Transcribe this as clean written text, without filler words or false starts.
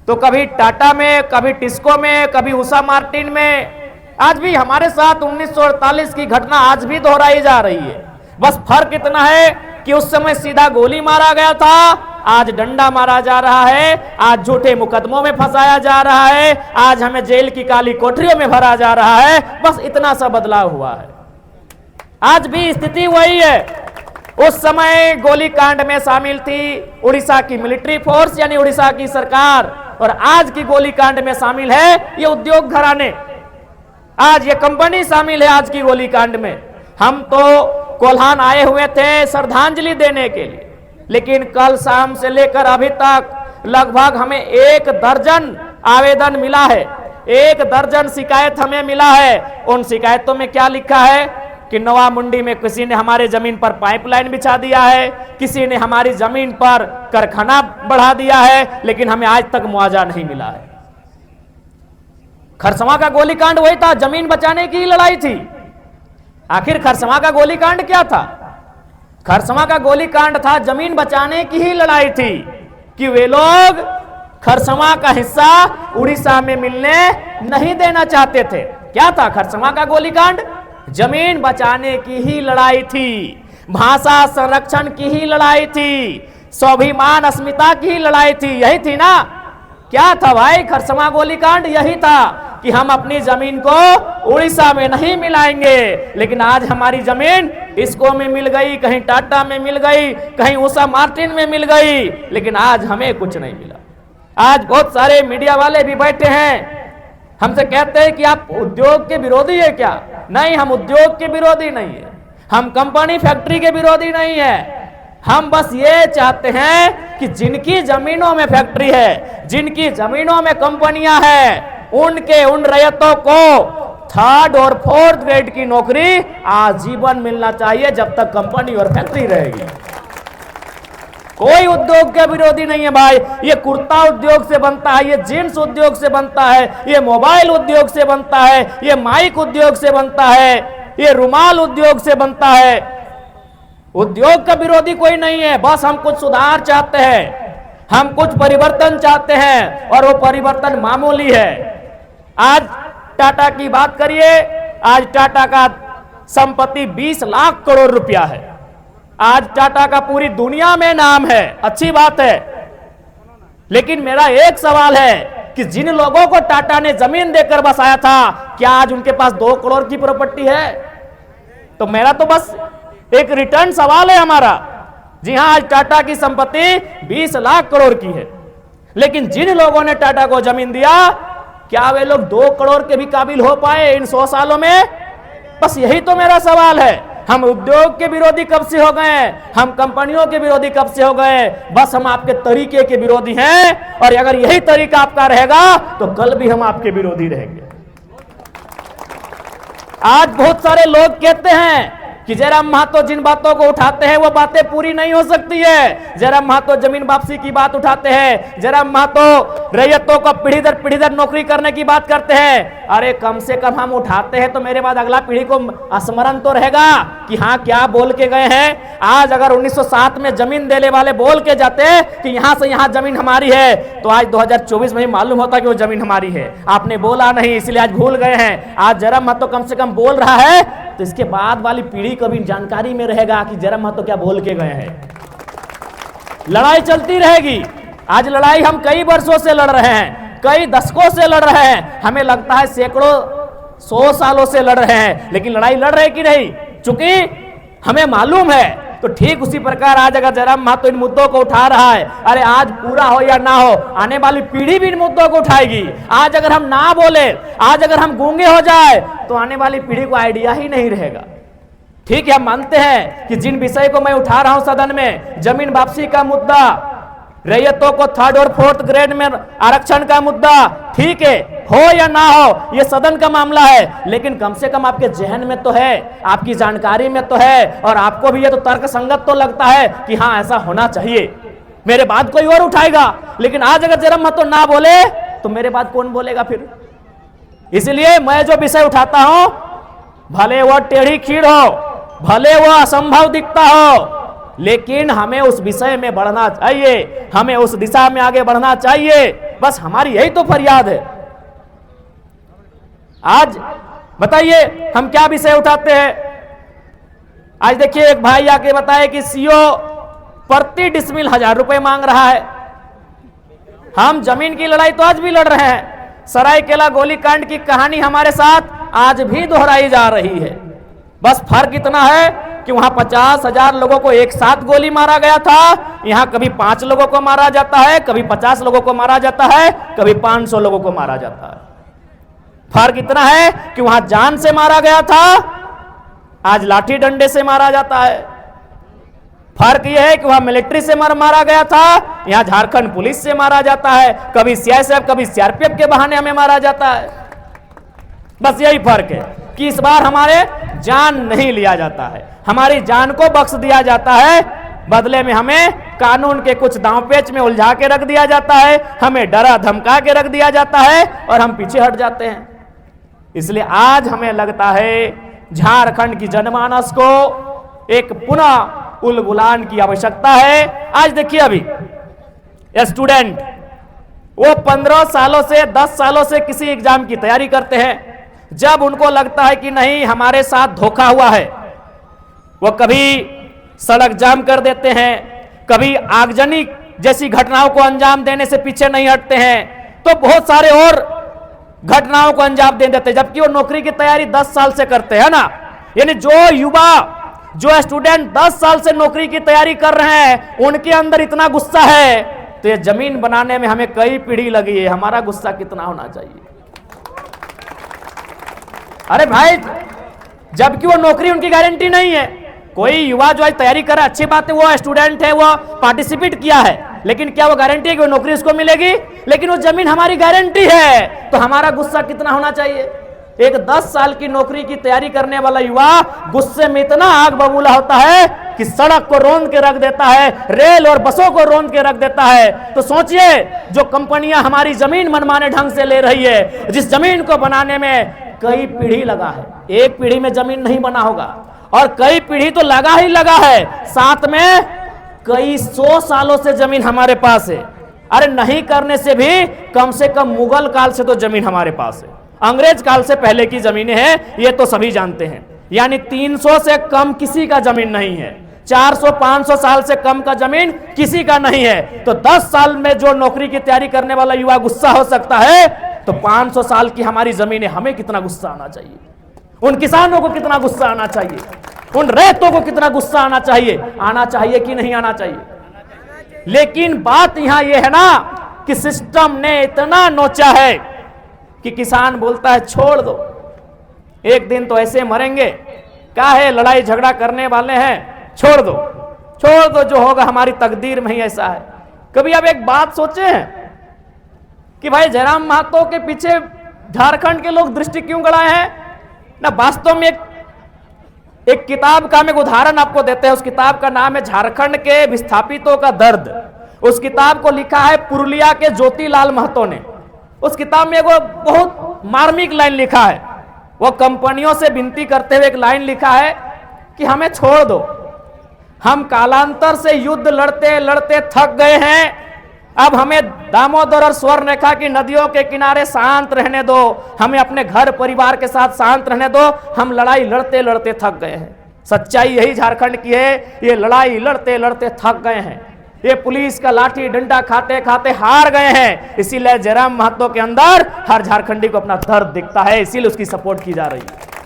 तो कभी टाटा में, कभी टिस्को में, कभी उषा मार्टिन में। आज भी हमारे साथ 1948 की घटना आज भी दोहराई जा रही है। बस फर्क इतना है कि उस समय सीधा गोली मारा गया था, आज डंडा मारा जा रहा है, आज झूठे मुकदमों में फंसाया जा रहा है, आज हमें जेल की काली कोठरियों में भरा जा रहा है। बस इतना सा बदलाव हुआ है। आज भी स्थिति वही है। उस समय गोलीकांड में शामिल थी उड़ीसा की मिलिट्री फोर्स यानी उड़ीसा की सरकार, और आज की गोलीकांड में शामिल है ये उद्योग घराने, आज ये कंपनी शामिल है आज की गोलीकांड में। हम तो कोल्हान आए हुए थे श्रद्धांजलि देने के लिए, लेकिन कल शाम से लेकर अभी तक लगभग हमें 1 दर्जन आवेदन मिला है, 1 दर्जन शिकायत हमें मिला है। उन शिकायतों में क्या लिखा है कि नवा मुंडी में किसी ने हमारे जमीन पर पाइपलाइन बिछा दिया है, किसी ने हमारी जमीन पर कारखाना बढ़ा दिया है, लेकिन हमें आज तक मुआवजा नहीं मिला है। खरसवां का गोलीकांड वही था, जमीन बचाने की लड़ाई थी। आखिर खरसवां का गोलीकांड क्या था? खरसवां का गोलीकांड था जमीन बचाने की ही लड़ाई थी कि वे लोग खरसवां का हिस्सा उड़ीसा में मिलने नहीं देना चाहते थे। क्या था खरसवां का गोलीकांड? जमीन बचाने की ही लड़ाई थी, भाषा संरक्षण की ही लड़ाई थी, स्वाभिमान अस्मिता की ही लड़ाई थी। यही थी ना? क्या था भाई खरसवां गोलीकांड? यही था कि हम अपनी जमीन को उड़ीसा में नहीं मिलाएंगे। लेकिन आज हमारी जमीन इसको में मिल गई, कहीं टाटा में मिल गई, कहीं उषा मार्टिन में मिल गई, लेकिन आज हमें कुछ नहीं मिला। आज बहुत सारे मीडिया वाले भी बैठे हैं, हमसे कहते हैं कि आप उद्योग के विरोधी है क्या? नहीं, हम उद्योग के विरोधी नहीं है, हम कंपनी फैक्ट्री के विरोधी नहीं है। हम बस ये चाहते हैं कि जिनकी जमीनों में फैक्ट्री है, जिनकी जमीनों में कंपनियां हैं, उनके उन रैयतों को 3rd और 4th ग्रेड की नौकरी आजीवन मिलना चाहिए जब तक कंपनी और फैक्ट्री रहेगी। कोई उद्योग के विरोधी नहीं है भाई। ये कुर्ता उद्योग से बनता है, ये जींस उद्योग से बनता है, ये मोबाइल उद्योग से बनता है, ये माइक उद्योग से बनता है, ये रुमाल उद्योग से बनता है। उद्योग का विरोधी कोई नहीं है। बस हम कुछ सुधार चाहते हैं, हम कुछ परिवर्तन चाहते हैं, और वो परिवर्तन मामूली है। आज टाटा की बात करिए, आज टाटा का संपत्ति 20 लाख करोड़ रुपया है। आज टाटा का पूरी दुनिया में नाम है, अच्छी बात है। लेकिन मेरा एक सवाल है कि जिन लोगों को टाटा ने जमीन देकर बसाया था, क्या आज उनके पास 2 करोड़ की प्रॉपर्टी है? तो मेरा तो बस एक रिटर्न सवाल है हमारा। जी हां, आज टाटा की संपत्ति 20 लाख करोड़ की है, लेकिन जिन लोगों ने टाटा को जमीन दिया, क्या वे लोग 2 करोड़ के भी काबिल हो पाए इन 100 सालों में? बस यही तो मेरा सवाल है। हम उद्योग के विरोधी कब से हो गए? हम कंपनियों के विरोधी कब से हो गए? बस हम आपके तरीके के विरोधी हैं, और अगर यही तरीका आपका रहेगा तो कल भी हम आपके विरोधी रहेंगे। आज बहुत सारे लोग कहते हैं कि जयराम महतो जिन बातों को उठाते हैं वो बातें पूरी नहीं हो सकती है। जयराम महतो जमीन वापसी की बात उठाते हैं, जयराम महतो रैयतों को पीढ़ी दर नौकरी करने की बात करते हैं। अरे कम से कम हम उठाते हैं तो मेरे बाद अगला पीढ़ी को स्मरण तो रहेगा कि हाँ क्या बोल के गए हैं। आज अगर 1907 में जमीन देने वाले बोल के जाते कि यहां से यहां जमीन हमारी है, तो आज 2024 में ही मालूम होता कि वो जमीन हमारी है। आपने बोला नहीं, इसलिए आज भूल गए हैं। आज जयराम महतो कम से कम बोल रहा है तो इसके बाद वाली पीढ़ी को भी जानकारी में रहेगा कि जयराम महतो क्या बोल के गए हैं। लड़ाई चलती रहेगी। आज लड़ाई हम कई वर्षों से लड़ रहे हैं, कई दशकों से लड़ रहे हैं, हमें लगता है सैकड़ों 100 सालों से लड़ रहे हैं, लेकिन लड़ाई लड़ रहे कि नहीं, चूंकि हमें मालूम है। तो ठीक उसी प्रकार आज अगर जयराम महतो इन मुद्दों को उठा रहा है, अरे आज पूरा हो या ना हो, आने वाली पीढ़ी भी इन मुद्दों को उठाएगी। आज अगर हम ना बोले, आज अगर हम गूंगे हो जाए, तो आने वाली पीढ़ी को आइडिया ही नहीं रहेगा। ठीक है, हम मानते हैं कि जिन विषय को मैं उठा रहा हूं सदन में, जमीन वापसी का मुद्दा, रैयतों को 3rd और 4th ग्रेड में आरक्षण का मुद्दा, ठीक है, हो या ना हो ये सदन का मामला है, लेकिन कम से कम आपके जहन में तो है, आपकी जानकारी में तो है, और आपको भी ये तो तर्क संगत तो लगता है कि हाँ ऐसा होना चाहिए। मेरे बाद कोई और उठाएगा, लेकिन आज अगर जयराम महतो ना बोले तो मेरे बाद कौन बोलेगा फिर? इसलिए मैं जो विषय उठाता हूं, भले वो टेढ़ी खीर हो, भले वो असंभव दिखता हो, लेकिन हमें उस विषय में बढ़ना चाहिए, हमें उस दिशा में आगे बढ़ना चाहिए। बस हमारी यही तो फरियाद है। आज बताइए हम क्या विषय उठाते हैं। आज देखिए एक भाई आके बताए कि सीओ प्रति डिसमिल 1000 रुपए मांग रहा है। हम जमीन की लड़ाई तो आज भी लड़ रहे हैं। सरायकेला गोलीकांड की कहानी हमारे साथ आज भी दोहराई जा रही है। बस फर्क इतना है कि वहां 50,000 लोगों को एक साथ गोली मारा गया था, यहां कभी 5 लोगों को मारा जाता है, कभी 50 लोगों को मारा जाता है, कभी 500 लोगों को मारा जाता है। फर्क इतना है कि वहां जान से मारा गया था, आज लाठी डंडे से मारा जाता है। फर्क यह है कि वहां मिलिट्री से मारा गया था, यहां झारखंड पुलिस से मारा जाता है, कभी सीआईएसएफ कभी सीआरपीएफ के बहाने हमें मारा जाता है। बस यही फर्क है कि इस बार हमारे जान नहीं लिया जाता है, हमारी जान को बख्श दिया जाता है, बदले में हमें कानून के कुछ दांवपेच में उलझा के रख दिया जाता है, हमें डरा धमका के रख दिया जाता है और हम पीछे हट जाते हैं। इसलिए आज हमें लगता है झारखंड की जनमानस को एक पुनः उलगुलान की आवश्यकता है। आज देखिए अभी स्टूडेंट वो 15 सालों से 10 सालों से किसी एग्जाम की तैयारी करते हैं, जब उनको लगता है कि नहीं हमारे साथ धोखा हुआ है, वो कभी सड़क जाम कर देते हैं, कभी आगजनी जैसी घटनाओं को अंजाम देने से पीछे नहीं हटते हैं, तो बहुत सारे और घटनाओं को अंजाम दे देते हैं, जबकि वो नौकरी की तैयारी 10 साल से करते हैं ना। यानी जो युवा जो स्टूडेंट 10 साल से नौकरी की तैयारी कर रहे हैं, उनके अंदर इतना गुस्सा है, तो ये जमीन बनाने में हमें कई पीढ़ी लगी है, हमारा गुस्सा कितना होना चाहिए। अरे भाई, जबकि वो नौकरी उनकी गारंटी नहीं है। कोई युवा जो आज तैयारी कर रहा है, अच्छी बात है, वो स्टूडेंट है, वो पार्टिसिपेट किया है, लेकिन क्या वो गारंटी है कि वो नौकरी उसको मिलेगी? लेकिन वो जमीन हमारी गारंटी है, तो हमारा गुस्सा कितना होना चाहिए। एक 10 साल की नौकरी की तैयारी करने वाला युवा गुस्से में इतना आग बबूला होता है कि सड़क को रौंद के रख देता है, रेल और बसों को रौंद के रख देता है। तो सोचिए, जो कंपनियां हमारी जमीन मनमाने ढंग से ले रही है, जिस जमीन को बनाने में कई पीढ़ी लगा है, एक पीढ़ी में जमीन नहीं बना होगा, और कई पीढ़ी तो लगा ही लगा है, साथ में कई 100 सालों से जमीन हमारे पास है। अरे नहीं करने से भी कम से कम मुगल काल से तो जमीन हमारे पास है, अंग्रेज काल से पहले की जमीनें हैं, ये तो सभी जानते हैं। यानी 300 से कम किसी का जमीन नहीं है, 400-500 साल से कम का जमीन किसी का नहीं है। तो 10 साल में जो नौकरी की तैयारी करने वाला युवा गुस्सा हो सकता है, तो 500 साल की हमारी जमीनें, हमें कितना गुस्सा आना चाहिए, उन किसानों को कितना गुस्सा आना चाहिए, उन रैयतों को कितना गुस्सा आना चाहिए कि नहीं आना चाहिए। लेकिन बात यहां यह है ना कि सिस्टम ने इतना नोचा है कि किसान बोलता है छोड़ दो, एक दिन तो ऐसे मरेंगे, क्या है लड़ाई झगड़ा करने वाले हैं, छोड़ दो, जो होगा हमारी तकदीर में ही ऐसा है। कभी अब एक बात सोचे हैं कि भाई जयराम महतो के पीछे झारखंड के लोग दृष्टि क्यों गड़ाए हैं ना। वास्तव में एक किताब का हम एक उदाहरण आपको देते हैं। उस किताब का नाम है झारखंड के विस्थापितों का दर्द। उस किताब को लिखा है पुरुलिया के ज्योतिलाल महतो ने। उस किताब में वो बहुत मार्मिक लाइन लिखा है। वो कंपनियों से विनती करते हुए एक लाइन लिखा है कि हमें छोड़ दो, हम कालांतर से युद्ध लड़ते लड़ते थक गए हैं, अब हमें दामोदर और स्वर्णरेखा की नदियों के किनारे शांत रहने दो, हमें अपने घर परिवार के साथ शांत रहने दो, हम लड़ाई लड़ते लड़ते थक गए हैं। सच्चाई यही झारखंड की है, ये लड़ाई लड़ते लड़ते थक गए हैं, ये पुलिस का लाठी डंडा खाते खाते हार गए हैं। इसीलिए जयराम महतो के अंदर हर झारखंडी को अपना दर्द दिखता है, इसीलिए उसकी सपोर्ट की जा रही है।